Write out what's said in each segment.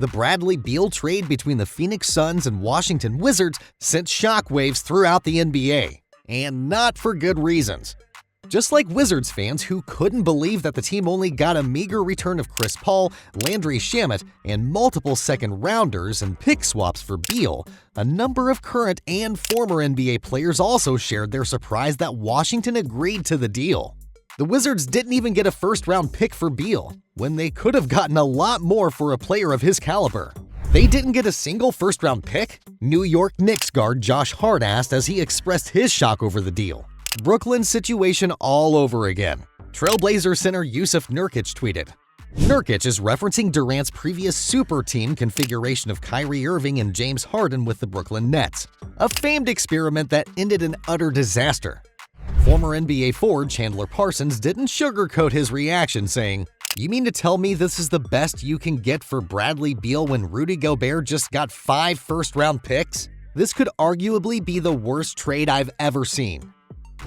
The Bradley Beal trade between the Phoenix Suns and Washington Wizards sent shockwaves throughout the NBA, and not for good reasons. Just like Wizards fans who couldn't believe that the team only got a meager return of Chris Paul, Landry Shamet, and multiple second-rounders and pick swaps for Beal, a number of current and former NBA players also shared their surprise that Washington agreed to the deal. The Wizards didn't even get a first-round pick for Beal, when they could have gotten a lot more for a player of his caliber. They didn't get a single first-round pick? New York Knicks guard Josh Hart asked as he expressed his shock over the deal. Brooklyn's situation all over again. Trailblazer center Yusuf Nurkic tweeted, Nurkic is referencing Durant's previous super team configuration of Kyrie Irving and James Harden with the Brooklyn Nets, a famed experiment that ended in utter disaster. Former NBA forward Chandler Parsons didn't sugarcoat his reaction, saying, "You mean to tell me this is the best you can get for Bradley Beal when Rudy Gobert just got 5 first-round picks? This could arguably be the worst trade I've ever seen."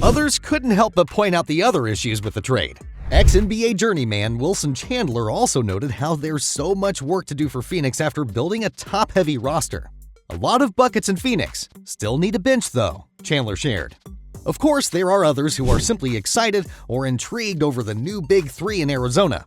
Others couldn't help but point out the other issues with the trade. Ex-NBA journeyman Wilson Chandler also noted how there's so much work to do for Phoenix after building a top-heavy roster. "A lot of buckets in Phoenix. Still need a bench, though," Chandler shared. Of course, there are others who are simply excited or intrigued over the new Big Three in Arizona.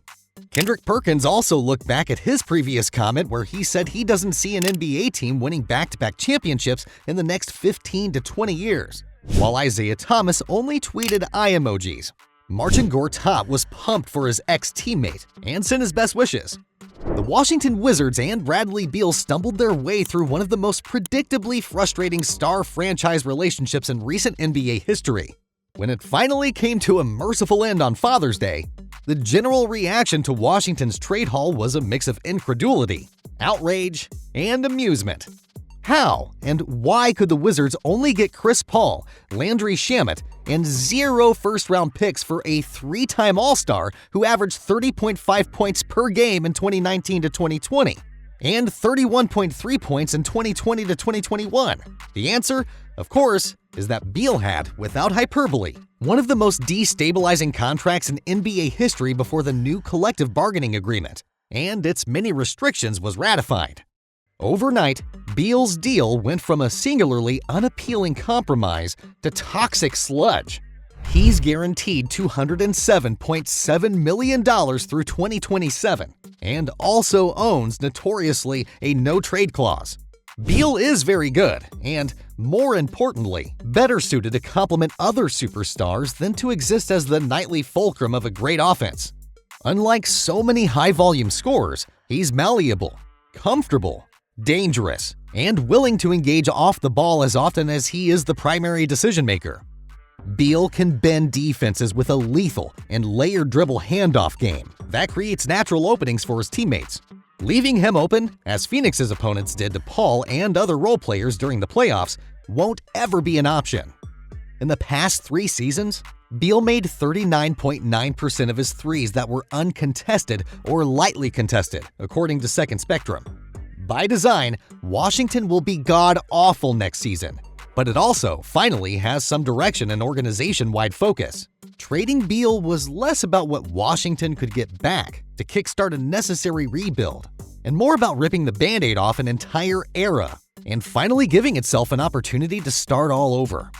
Kendrick Perkins also looked back at his previous comment where he said he doesn't see an NBA team winning back-to-back championships in the next 15 to 20 years, while Isaiah Thomas only tweeted eye emojis. Marcin Gortat was pumped for his ex-teammate and sent his best wishes. The Washington Wizards and Bradley Beal stumbled their way through one of the most predictably frustrating star franchise relationships in recent NBA history. When it finally came to a merciful end on Father's Day, the general reaction to Washington's trade haul was a mix of incredulity, outrage, and amusement. How and why could the Wizards only get Chris Paul, Landry Shamet, and 0 first-round picks for a 3-time All-Star who averaged 30.5 points per game in 2019 to 2020 and 31.3 points in 2020 to 2021? The answer, of course, is that Beal had, without hyperbole, one of the most destabilizing contracts in NBA history before the new collective bargaining agreement and its many restrictions was ratified. Overnight, Beal's deal went from a singularly unappealing compromise to toxic sludge. He's guaranteed $207.7 million through 2027 and also owns, notoriously, a no-trade clause. Beal is very good and, more importantly, better suited to complement other superstars than to exist as the nightly fulcrum of a great offense. Unlike so many high-volume scorers, he's malleable, comfortable, dangerous, and willing to engage off the ball as often as he is the primary decision-maker. Beal can bend defenses with a lethal and layered dribble handoff game that creates natural openings for his teammates. Leaving him open, as Phoenix's opponents did to Paul and other role players during the playoffs, won't ever be an option. In the past 3 seasons, Beal made 39.9% of his threes that were uncontested or lightly contested, according to Second Spectrum. By design, Washington will be god-awful next season, but it also, finally, has some direction and organization-wide focus. Trading Beal was less about what Washington could get back to kickstart a necessary rebuild, and more about ripping the Band-Aid off an entire era and finally giving itself an opportunity to start all over.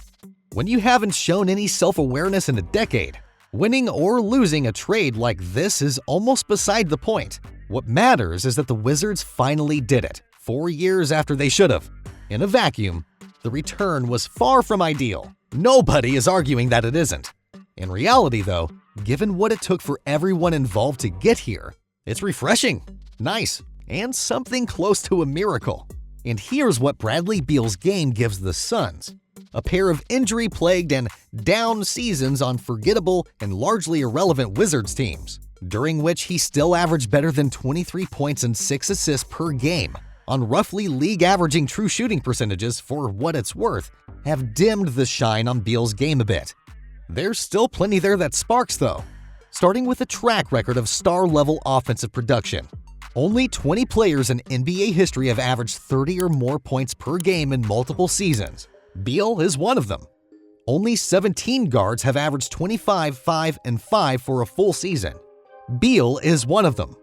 When you haven't shown any self-awareness in a decade, winning or losing a trade like this is almost beside the point. What matters is that the Wizards finally did it, 4 years after they should have. In a vacuum, the return was far from ideal. Nobody is arguing that it isn't. In reality, though, given what it took for everyone involved to get here, it's refreshing, nice, and something close to a miracle. And here's what Bradley Beal's game gives the Suns: a pair of injury-plagued and down seasons on forgettable and largely irrelevant Wizards teams, during which he still averaged better than 23 points and 6 assists per game, on roughly league-averaging true shooting percentages. For what it's worth, have dimmed the shine on Beal's game a bit. There's still plenty there that sparks, though, starting with a track record of star-level offensive production. Only 20 players in NBA history have averaged 30 or more points per game in multiple seasons. Beal is one of them. Only 17 guards have averaged 25, 5, and 5 for a full season. Beal is one of them.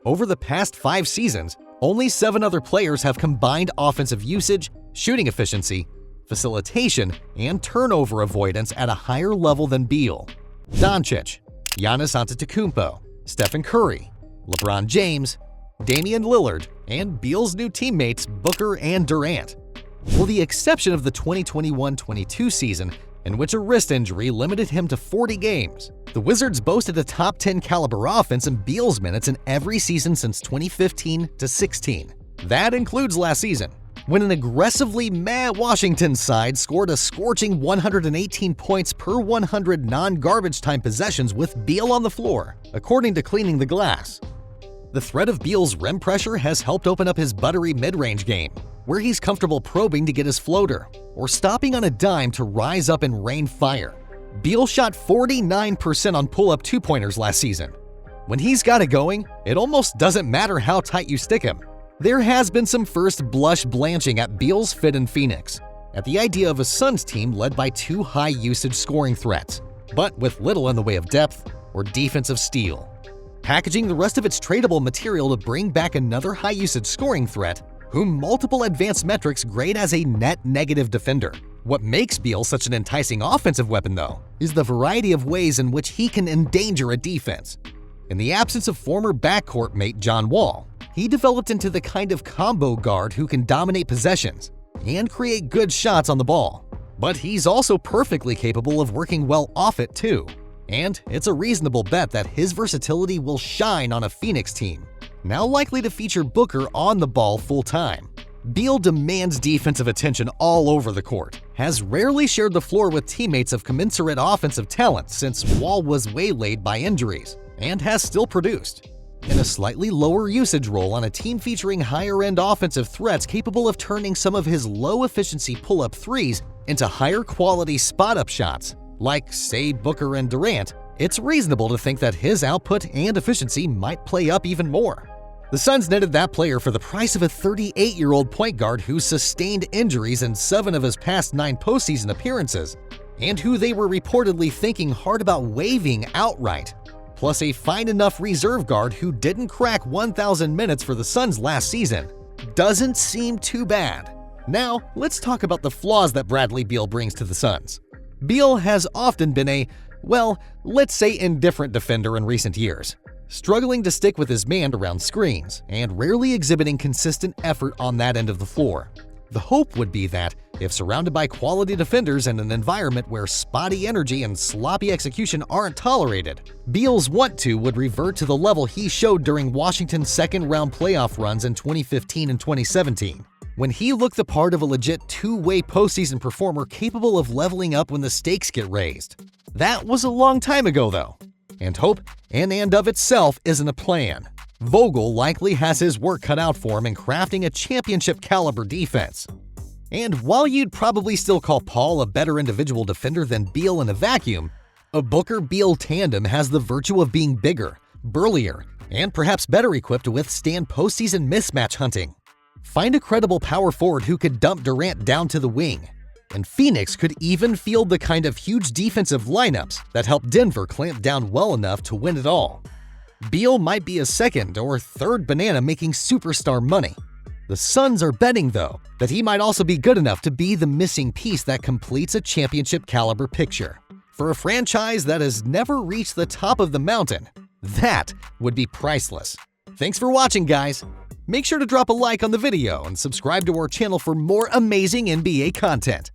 Over the past 5 seasons, Only 7 other players have combined offensive usage, shooting efficiency, facilitation, and turnover avoidance at a higher level than Beal. Doncic, Giannis Antetokounmpo, Stephen Curry, LeBron James, Damian Lillard, and Beal's new teammates Booker and Durant. With the exception of the 2021-22 season, in which a wrist injury limited him to 40 games, the Wizards boasted a top 10 caliber offense in Beal's minutes in every season since 2015-16. That includes last season, when an aggressively mad Washington side scored a scorching 118 points per 100 non-garbage time possessions with Beal on the floor, according to Cleaning the Glass. The threat of Beal's rim pressure has helped open up his buttery mid-range game, where he's comfortable probing to get his floater, or stopping on a dime to rise up and rain fire. Beal shot 49% on pull-up two-pointers last season. When he's got it going, it almost doesn't matter how tight you stick him. There has been some first blush blanching at Beal's fit in Phoenix, at the idea of a Suns team led by 2 high-usage scoring threats, but with little in the way of depth or defensive steel. Packaging the rest of its tradable material to bring back another high-usage scoring threat, whom multiple advanced metrics grade as a net negative defender. What makes Beal such an enticing offensive weapon, though, is the variety of ways in which he can endanger a defense. In the absence of former backcourt mate John Wall, he developed into the kind of combo guard who can dominate possessions and create good shots on the ball. But he's also perfectly capable of working well off it too. And it's a reasonable bet that his versatility will shine on a Phoenix team, now likely to feature Booker on the ball full-time. Beal demands defensive attention all over the court, has rarely shared the floor with teammates of commensurate offensive talent since Wall was waylaid by injuries, and has still produced. In a slightly lower usage role on a team featuring higher-end offensive threats capable of turning some of his low-efficiency pull-up threes into higher-quality spot-up shots, like, say, Booker and Durant, it's reasonable to think that his output and efficiency might play up even more. The Suns netted that player for the price of a 38-year-old point guard who sustained injuries in 7 of his past 9 postseason appearances, and who they were reportedly thinking hard about waiving outright, plus a fine enough reserve guard who didn't crack 1,000 minutes for the Suns last season. Doesn't seem too bad. Now, let's talk about the flaws that Bradley Beal brings to the Suns. Beal has often been a, well, let's say indifferent defender in recent years, struggling to stick with his man around screens and rarely exhibiting consistent effort on that end of the floor. The hope would be that, if surrounded by quality defenders in an environment where spotty energy and sloppy execution aren't tolerated, Beal's want-to would revert to the level he showed during Washington's second-round playoff runs in 2015 and 2017. When he looked the part of a legit two-way postseason performer capable of leveling up when the stakes get raised. That was a long time ago, though. And hope, in and of itself, isn't a plan. Vogel likely has his work cut out for him in crafting a championship-caliber defense. And while you'd probably still call Paul a better individual defender than Beal in a vacuum, a Booker-Beal tandem has the virtue of being bigger, burlier, and perhaps better equipped to withstand postseason mismatch hunting. Find a credible power forward who could dump Durant down to the wing, and Phoenix could even field the kind of huge defensive lineups that help Denver clamp down well enough to win it all. Beal might be a second or third banana making superstar money. The Suns are betting, though, that he might also be good enough to be the missing piece that completes a championship-caliber picture. For a franchise that has never reached the top of the mountain, that would be priceless. Thanks for watching, guys. Make sure to drop a like on the video and subscribe to our channel for more amazing NBA content.